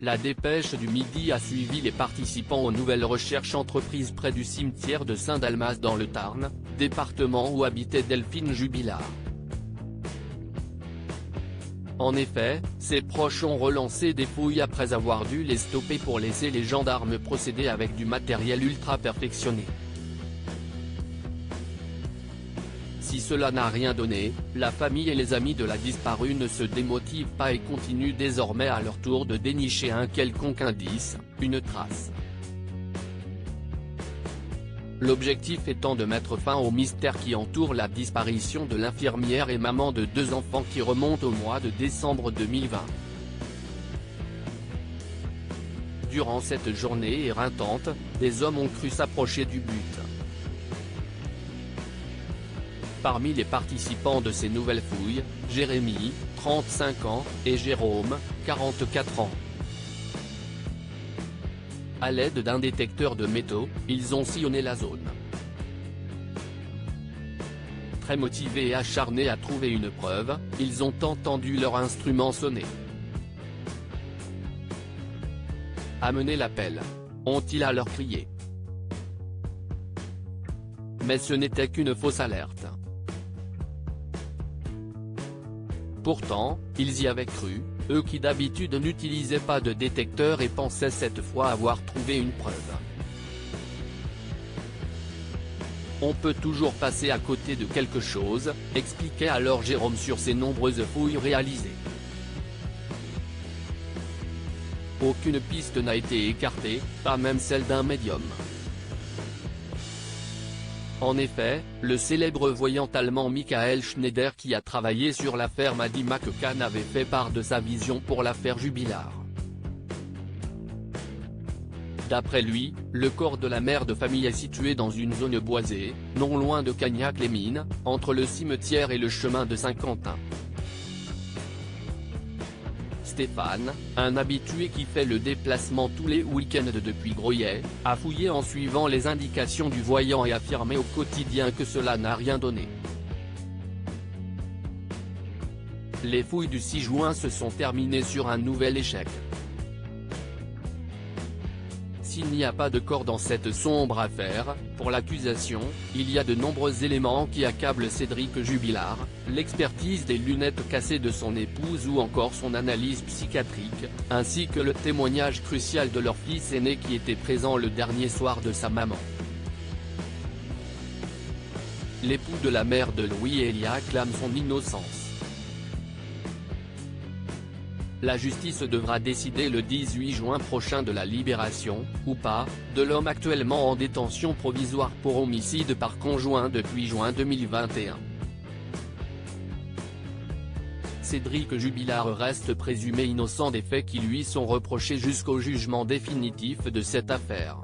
La Dépêche du Midi a suivi les participants aux nouvelles recherches entreprises près du cimetière de Saint-Dalmas dans le Tarn, département où habitait Delphine Jubilard. En effet, ses proches ont relancé des fouilles après avoir dû les stopper pour laisser les gendarmes procéder avec du matériel ultra perfectionné. Si cela n'a rien donné, la famille et les amis de la disparue ne se démotivent pas et continuent désormais à leur tour de dénicher un quelconque indice, une trace. L'objectif étant de mettre fin au mystère qui entoure la disparition de l'infirmière et maman de 2 enfants qui remonte au mois de décembre 2020. Durant cette journée éreintante, des hommes ont cru s'approcher du but. Parmi les participants de ces nouvelles fouilles, Jérémy, 35 ans, et Jérôme, 44 ans. À l'aide d'un détecteur de métaux, ils ont sillonné la zone. Très motivés et acharnés à trouver une preuve, ils ont entendu leur instrument sonner. Amenez l'appel, ont-ils alors crié. Mais ce n'était qu'une fausse alerte. Pourtant, ils y avaient cru, eux qui d'habitude n'utilisaient pas de détecteur et pensaient cette fois avoir trouvé une preuve. On peut toujours passer à côté de quelque chose, expliquait alors Jérôme sur ses nombreuses fouilles réalisées. Aucune piste n'a été écartée, pas même celle d'un médium. En effet, le célèbre voyant allemand Michael Schneider qui a travaillé sur l'affaire Maddy McCann avait fait part de sa vision pour l'affaire Jubilard. D'après lui, le corps de la mère de famille est situé dans une zone boisée, non loin de Cagnac-les-Mines, entre le cimetière et le chemin de Saint-Quentin. Stéphane, un habitué qui fait le déplacement tous les week-ends depuis Groyay, a fouillé en suivant les indications du voyant et affirmé au quotidien que cela n'a rien donné. Les fouilles du 6 juin se sont terminées sur un nouvel échec. S'il n'y a pas de corps dans cette sombre affaire, pour l'accusation, il y a de nombreux éléments qui accablent Cédric Jubilard, l'expertise des lunettes cassées de son épouse ou encore son analyse psychiatrique, ainsi que le témoignage crucial de leur fils aîné qui était présent le dernier soir de sa maman. L'époux de la mère de Louis Elia clame son innocence. La justice devra décider le 18 juin prochain de la libération, ou pas, de l'homme actuellement en détention provisoire pour homicide par conjoint depuis juin 2021. Cédric Jubilard reste présumé innocent des faits qui lui sont reprochés jusqu'au jugement définitif de cette affaire.